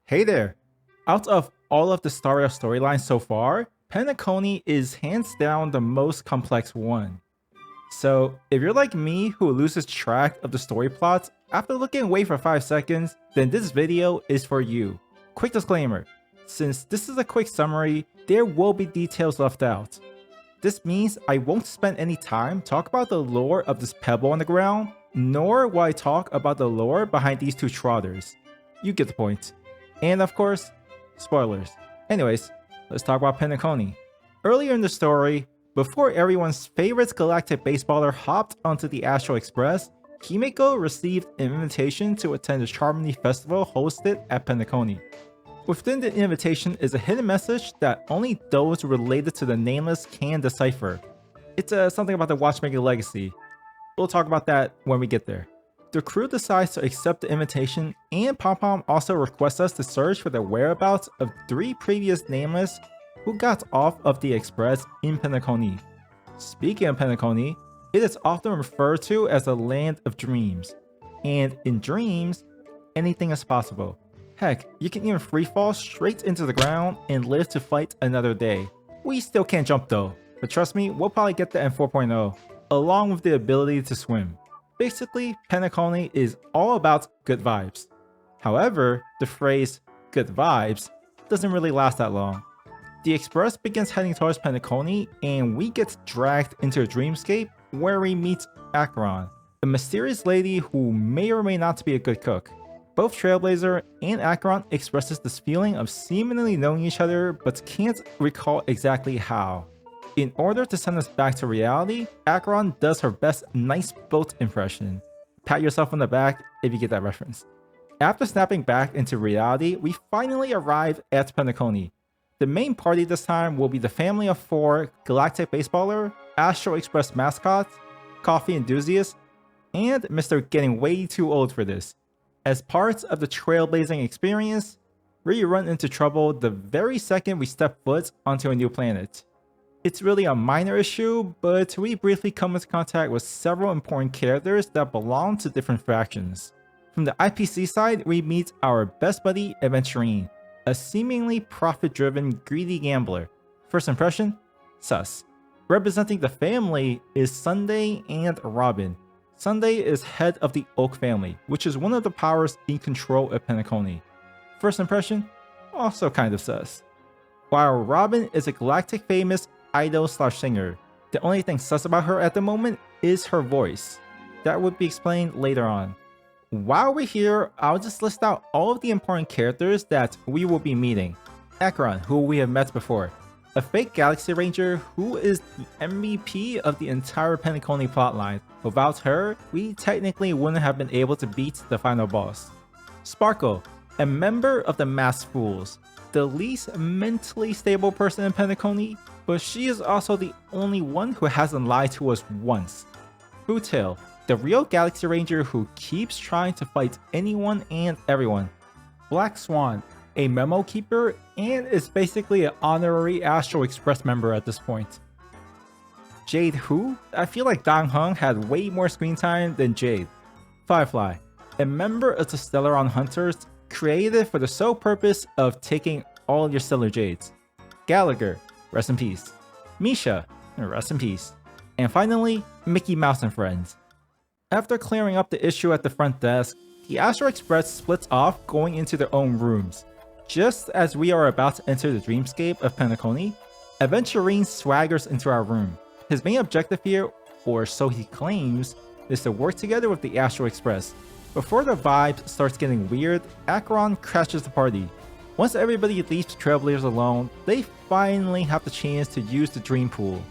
Hey there! Out of all of the Star Rail storylines so far, Penacony is hands down the most complex one. So, if you're like me who loses track of the story plots after looking away for 5 seconds, then this video is for you. Quick disclaimer, since this is a quick summary, there will be details left out. This means I won't spend any time talk about the lore of this pebble on the ground, nor will I talk about the lore behind these two trotters. You get the point. And of course, spoilers. Anyways, let's talk about Penacony. Earlier in the story, before everyone's favorite galactic baseballer hopped onto the Astral Express, Himeko received an invitation to attend the Charmony Festival hosted at Penacony. Within the invitation is a hidden message that only those related to the Nameless can decipher. It's something about the Watchmaker legacy. We'll talk about that when we get there. The crew decides to accept the invitation, and Pom Pom also requests us to search for the whereabouts of 3 previous Nameless who got off of the Express in Penacony. Speaking of Penacony, it is often referred to as the land of dreams. And in dreams, anything is possible. Heck, you can even freefall straight into the ground and live to fight another day. We still can't jump though, but trust me, we'll probably get that in 4.0, along with the ability to swim. Basically, Penacony is all about good vibes. However, the phrase good vibes doesn't really last that long. The Express begins heading towards Penacony, and we get dragged into a dreamscape where we meet Acheron, a mysterious lady who may or may not be a good cook. Both Trailblazer and Acheron expresses this feeling of seemingly knowing each other but can't recall exactly how. In order to send us back to reality, Acheron does her best nice boat impression. Pat yourself on the back if you get that reference. After snapping back into reality, we finally arrive at Penacony. The main party this time will be the family of 4 Galactic Baseballer, Astral Express mascots, coffee enthusiasts, and Mr. Getting Way Too Old for This. As parts of the trailblazing experience, we run into trouble the very second we step foot onto a new planet. It's really a minor issue, but we briefly come into contact with several important characters that belong to different factions. From the IPC side, we meet our best buddy Aventurine, a seemingly profit-driven, greedy gambler. First impression? Sus. Representing the family is Sunday and Robin. Sunday is head of the Oak family, which is one of the powers in control of Penacony. First impression? Also kind of sus. While Robin is a galactic famous idol/singer, the only thing sus about her at the moment is her voice. That would be explained later on. While we're here, I'll just list out all of the important characters that we will be meeting. Acheron, who we have met before. A fake Galaxy Ranger who is the MVP of the entire Penacony plotline. Without her, we technically wouldn't have been able to beat the final boss. Sparkle, a member of the Masked Fools, the least mentally stable person in Penacony, but she is also the only one who hasn't lied to us once. Bootail, the real Galaxy Ranger who keeps trying to fight anyone and everyone. Black Swan, a memo keeper and is basically an honorary Astral Express member at this point. Jade, who? I feel like Dong Hung had way more screen time than Jade. Firefly, a member of the Stellaron Hunters created for the sole purpose of taking all your Stellar Jades. Gallagher, rest in peace. Misha, rest in peace. And finally, Mickey Mouse and Friends. After clearing up the issue at the front desk, the Astral Express splits off going into their own rooms. Just as we are about to enter the dreamscape of Penacony, Aventurine swaggers into our room. His main objective here, or so he claims, is to work together with the Astral Express. Before the vibe starts getting weird, Acheron crashes the party. Once everybody leaves Trailblazers alone, they finally have the chance to use the dream pool.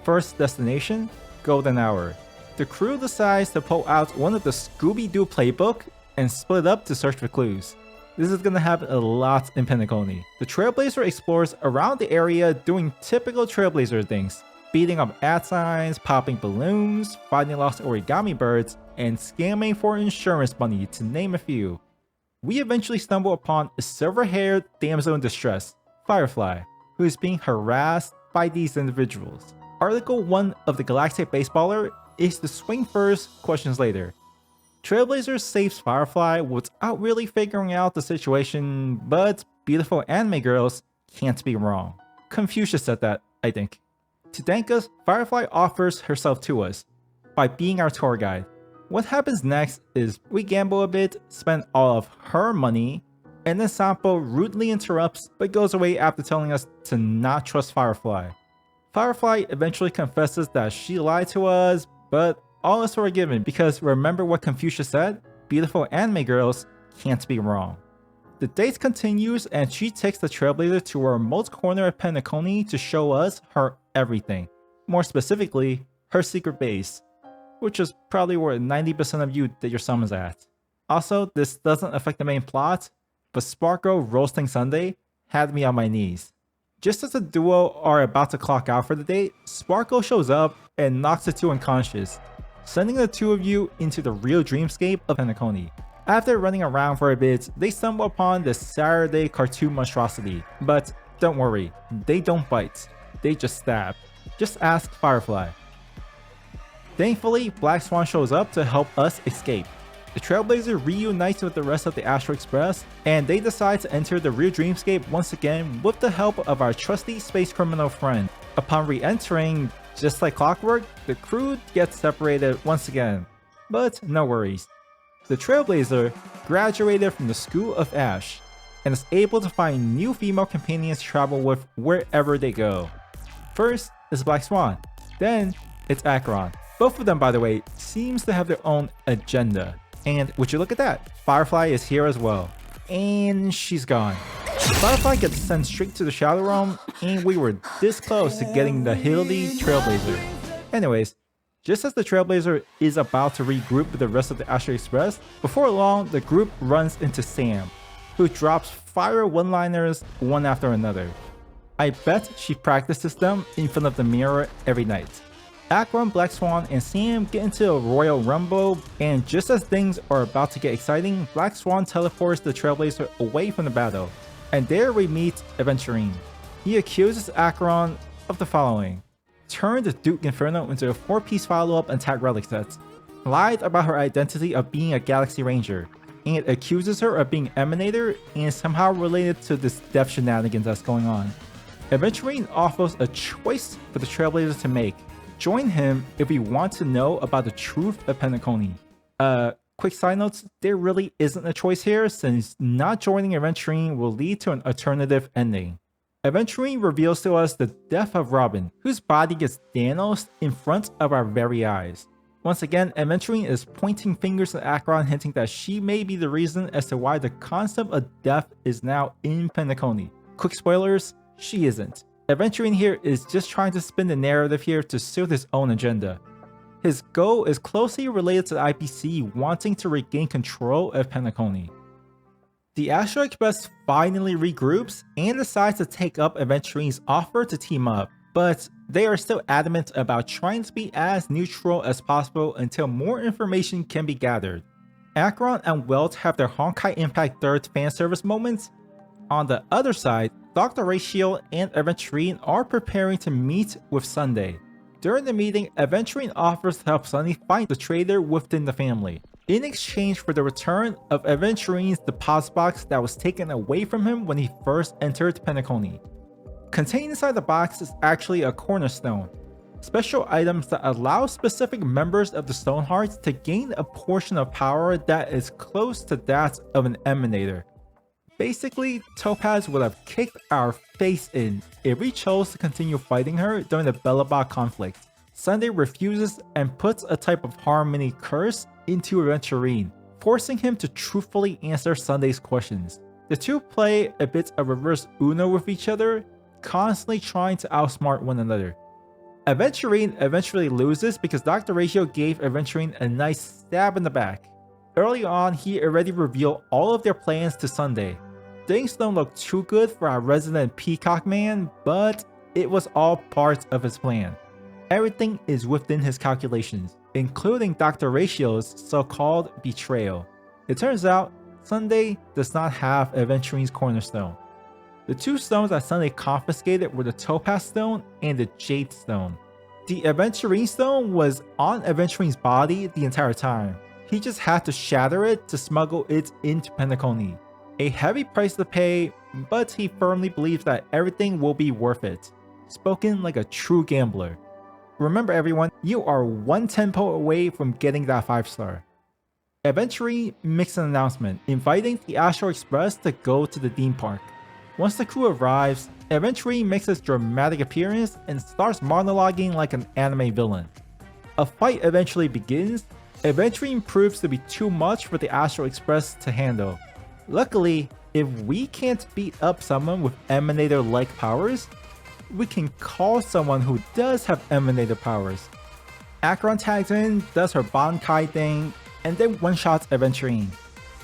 First destination, Golden Hour. The crew decides to pull out one of the Scooby-Doo playbook and split up to search for clues. This is gonna happen a lot in Penacony. The Trailblazer explores around the area doing typical Trailblazer things, beating up ad signs, popping balloons, finding lost origami birds, and scamming for insurance money, to name a few. We eventually stumble upon a silver-haired damsel in distress, Firefly, who is being harassed by these individuals. Article 1 of the Galactic Baseballer is to swing first, questions later. Trailblazer saves Firefly without really figuring out the situation, but beautiful anime girls can't be wrong. Confucius said that, I think. To thank us, Firefly offers herself to us by being our tour guide. What happens next is we gamble a bit, spend all of her money, and then Sampo rudely interrupts but goes away after telling us to not trust Firefly. Firefly eventually confesses that she lied to us, but all is forgiven because remember what Confucius said? Beautiful anime girls can't be wrong. The date continues and she takes the Trailblazer to a remote corner of Penacony to show us her everything. More specifically, her secret base, which is probably where 90% of you did your summons at. Also, this doesn't affect the main plot, but Sparkle roasting Sunday had me on my knees. Just as the duo are about to clock out for the date, Sparkle shows up and knocks the two unconscious, sending the two of you into the real dreamscape of Penacony. After running around for a bit, they stumble upon the Saturday cartoon monstrosity. But don't worry, they don't bite, they just stab. Just ask Firefly. Thankfully, Black Swan shows up to help us escape. The Trailblazer reunites with the rest of the Astro Express, and they decide to enter the real dreamscape once again with the help of our trusty space criminal friend. Upon re-entering, just like clockwork, the crew gets separated once again. But no worries. The Trailblazer graduated from the School of Ash, and is able to find new female companions to travel with wherever they go. First is Black Swan, then it's Acheron. Both of them, by the way, seems to have their own agenda. And would you look at that, Firefly is here as well. And she's gone. Firefly gets sent straight to the Shadow Realm, and we were this close to getting the Hildy Trailblazer. Anyways, just as the Trailblazer is about to regroup with the rest of the Astro Express, before long the group runs into Sam, who drops fire one-liners one after another. I bet she practices them in front of the mirror every night. Acheron, Black Swan, and Sam get into a Royal Rumble, and just as things are about to get exciting, Black Swan teleports the Trailblazer away from the battle. And there we meet Aventurine. He accuses Acheron of the following: turned the Duke Inferno into a 4-piece follow-up and tag relic set, lied about her identity of being a Galaxy Ranger, and accuses her of being Emanator and somehow related to this death shenanigans that's going on. Aventurine offers a choice for the Trailblazer to make. Join him if we want to know about the truth of Penacony. Quick side notes, there really isn't a choice here since not joining Aventurine will lead to an alternative ending. Aventurine reveals to us the death of Robin, whose body gets Thanos in front of our very eyes. Once again, Aventurine is pointing fingers at Acheron, hinting that she may be the reason as to why the concept of death is now in Penacony. Quick spoilers, she isn't. Aventurine here is just trying to spin the narrative here to suit his own agenda. His goal is closely related to the IPC wanting to regain control of Penacony. The Astro Express finally regroups and decides to take up Aventurine's offer to team up, but they are still adamant about trying to be as neutral as possible until more information can be gathered. Acheron and Welt have their Honkai Impact 3rd fan service moments. On the other side, Dr. Ratio and Aventurine are preparing to meet with Sunday. During the meeting, Aventurine offers to help Sunday find the traitor within the family, in exchange for the return of Aventurine's deposit box that was taken away from him when he first entered Penacony. Contained inside the box is actually a cornerstone, special items that allow specific members of the Stonehearts to gain a portion of power that is close to that of an Emanator. Basically, Topaz would have kicked our face in if we chose to continue fighting her during the Bellabot conflict. Sunday refuses and puts a type of Harmony curse into Aventurine, forcing him to truthfully answer Sunday's questions. The two play a bit of reverse Uno with each other, constantly trying to outsmart one another. Aventurine eventually loses because Dr. Ratio gave Aventurine a nice stab in the back. Early on, he already revealed all of their plans to Sunday. Things don't look too good for our resident Peacock man, but it was all part of his plan. Everything is within his calculations, including Dr. Ratio's so-called betrayal. It turns out, Sunday does not have Aventurine's cornerstone. The two stones that Sunday confiscated were the Topaz Stone and the Jade Stone. The Aventurine Stone was on Aventurine's body the entire time. He just had to shatter it to smuggle it into Penacony. A heavy price to pay, but he firmly believes that everything will be worth it. Spoken like a true gambler. Remember everyone, you are one tempo away from getting that 5-star. Aventurine makes an announcement inviting the Astral Express to go to the theme park. Once the crew arrives, Aventurine makes his dramatic appearance and starts monologuing like an anime villain. A fight eventually begins. Aventurine proves to be too much for the Astral Express to handle. Luckily, if we can't beat up someone with Emanator-like powers, we can call someone who does have Emanator powers. Acheron tags in, does her Bankai thing, and then one-shots Aventurine.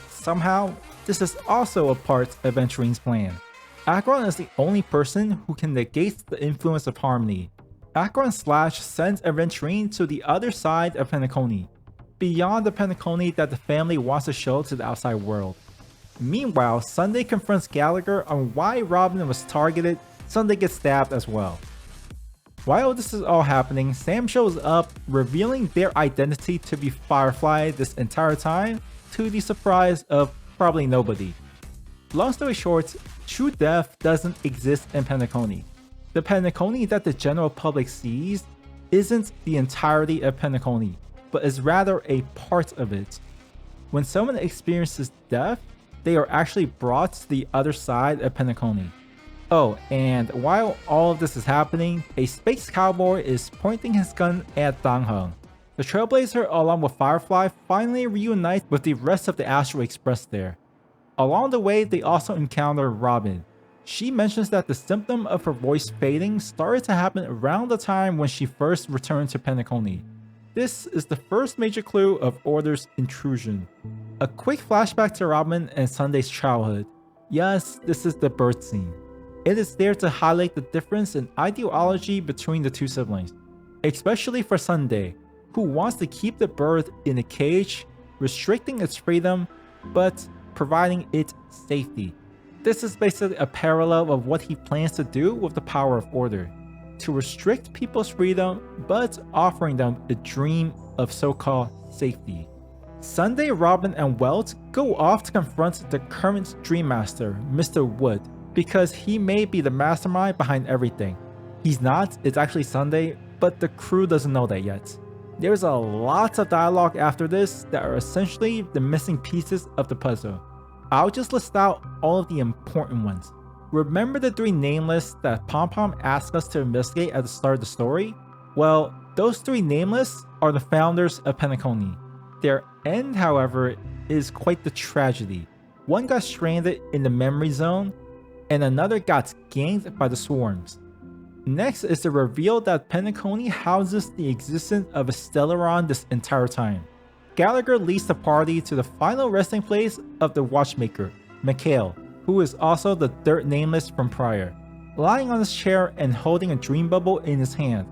Somehow, this is also a part of Aventurine's plan. Acheron is the only person who can negate the influence of Harmony. Acheron Slash sends Aventurine to the other side of Penacony, beyond the Penacony that the family wants to show to the outside world. Meanwhile, Sunday confronts Gallagher on why Robin was targeted. Sunday gets stabbed as well. While this is all happening, Sam shows up, revealing their identity to be Firefly this entire time, to the surprise of probably nobody. Long story short, true death doesn't exist in Penacony. The Penacony that the general public sees isn't the entirety of Penacony, but is rather a part of it. When someone experiences death, they are actually brought to the other side of Penacony. Oh, and while all of this is happening, a space cowboy is pointing his gun at Dangheng. The Trailblazer, along with Firefly, finally reunite with the rest of the Astral Express there. Along the way, they also encounter Robin. She mentions that the symptom of her voice fading started to happen around the time when she first returned to Penacony. This is the first major clue of Order's intrusion. A quick flashback to Robin and Sunday's childhood. Yes, this is the birth scene. It is there to highlight the difference in ideology between the two siblings, especially for Sunday, who wants to keep the bird in a cage, restricting its freedom, but providing it safety. This is basically a parallel of what he plans to do with the power of Order, to restrict people's freedom, but offering them a dream of so-called safety. Sunday, Robin, and Welt go off to confront the current Dream Master, Mr. Wood, because he may be the mastermind behind everything. He's not, it's actually Sunday, but the crew doesn't know that yet. There's a lot of dialogue after this that are essentially the missing pieces of the puzzle. I'll just list out all of the important ones. Remember the 3 nameless that Pom Pom asked us to investigate at the start of the story? Well, those 3 nameless are the founders of Penacony. Their end, however, is quite the tragedy. One got stranded in the memory zone, and another got ganked by the swarms. Next is the reveal that Penacony houses the existence of a Stellaron this entire time. Gallagher leads the party to the final resting place of the Watchmaker, Mikhail, who is also the 3rd nameless from prior, lying on his chair and holding a dream bubble in his hand.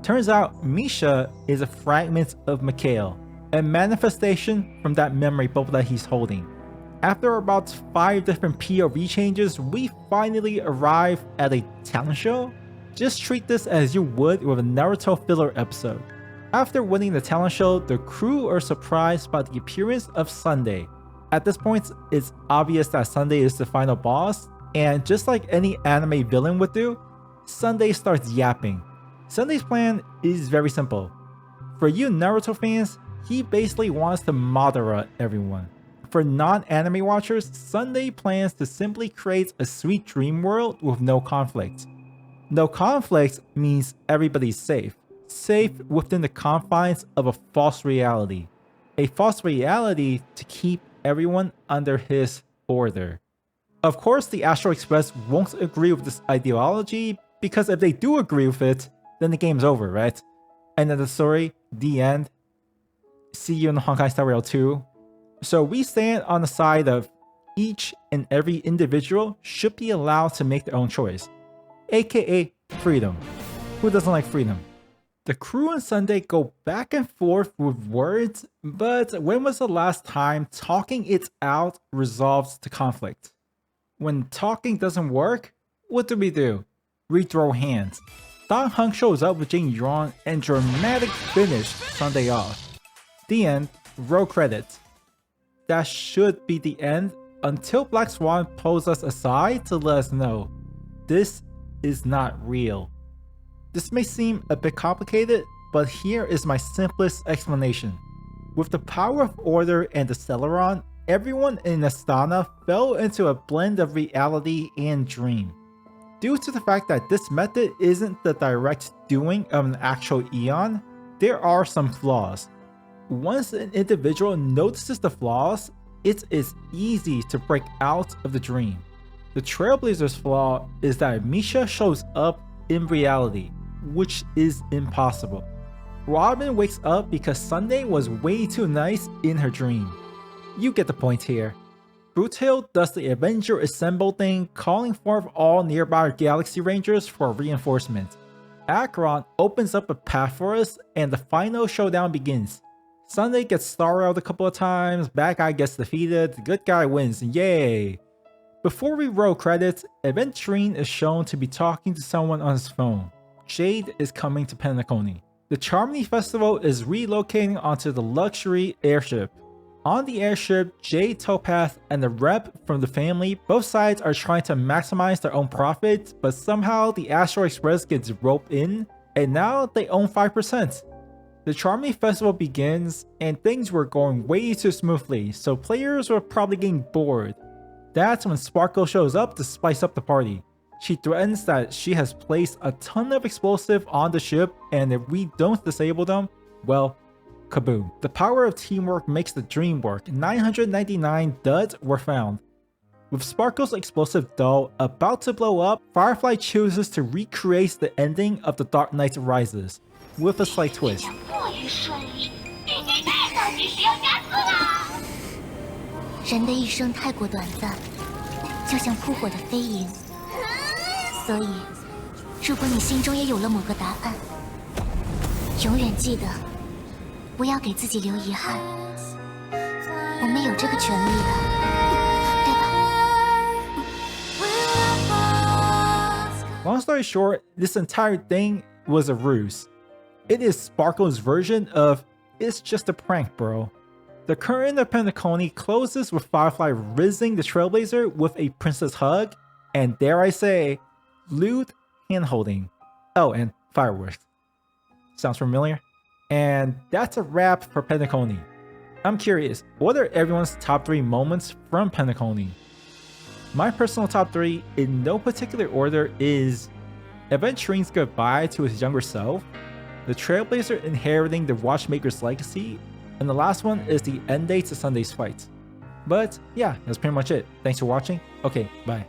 Turns out Misha is a fragment of Mikhail, a manifestation from that memory bubble that he's holding. After about 5 different POV changes, we finally arrive at a talent show. Just treat this as you would with a Naruto filler episode. After winning the talent show, the crew are surprised by the appearance of Sunday. At this point, it's obvious that Sunday is the final boss, and just like any anime villain would do, Sunday starts yapping. Sunday's plan is very simple. For you Naruto fans, he basically wants to Madara everyone. For non-anime watchers, Sunday plans to simply create a sweet dream world with no conflict. No conflict means everybody's safe. Safe within the confines of a false reality. A false reality to keep everyone under his order. Of course, the Astral Express won't agree with this ideology, because if they do agree with it, then the game's over, right? End of the story, the end. See you in Honkai Star Rail 2. So we stand on the side of each and every individual should be allowed to make their own choice, aka freedom. Who doesn't like freedom? The crew and Sunday go back and forth with words, but when was the last time talking it out resolves the conflict? When talking doesn't work, what do? We throw hands. Dong Hung shows up with Jing Yuan and dramatic finish Sunday off. The end. roll credits. That should be the end until Black Swan pulls us aside to let us know this is not real. This may seem a bit complicated, but here is my simplest explanation. With the power of order and the Celeron, everyone in Astana fell into a blend of reality and dream. Due to the fact that this method isn't the direct doing of an actual Aeon, there are some flaws. Once an individual notices the flaws, it is easy to break out of the dream. The Trailblazer's flaw is that Misha shows up in reality, which is impossible. Robin wakes up because Sunday was way too nice in her dream. You get the point here. Fruithill does the Avenger Assemble thing, calling forth all nearby Galaxy Rangers for reinforcement. Acheron opens up a path for us, and the final showdown begins. Sunday gets Star Railed a couple of times, bad guy gets defeated, the good guy wins, yay! Before we roll credits, Aventurine is shown to be talking to someone on his phone. Jade is coming to Penacony. The Charmony Festival is relocating onto the luxury airship. On the airship, Jade, Topaz, and the rep from the family, both sides are trying to maximize their own profits, but somehow the Astral Express gets roped in, and now they own 5%. The Charmony Festival begins, and things were going way too smoothly, so players were probably getting bored. That's when Sparkles shows up to spice up the party. She threatens that she has placed a ton of explosive on the ship, and if we don't disable them, well, kaboom. The power of teamwork makes the dream work. 999 duds were found. With Sparkle's explosive doll about to blow up, Firefly chooses to recreate the ending of The Dark Knight Rises, with a slight twist. 人的一生太过短暂，就像扑火的飞蝇。所以，如果你心中也有了某个答案，永远记得，不要给自己留遗憾。我们有这个权利的，对吧？ Long story short, this entire thing was a ruse. It is Sparkle's version of "it's just a prank, bro." The curtain of Penacony closes with Firefly rizzing the Trailblazer with a princess hug, and dare I say, lewd hand-holding. Oh, and fireworks. Sounds familiar? And that's a wrap for Penacony. I'm curious, what are everyone's top 3 moments from Penacony? My personal top 3, in no particular order, is Aventurine's goodbye to his younger self, the Trailblazer inheriting the Watchmaker's legacy, and the last one is the end date to Sunday's fight. But yeah, that's pretty much it. Thanks for watching. Okay, bye.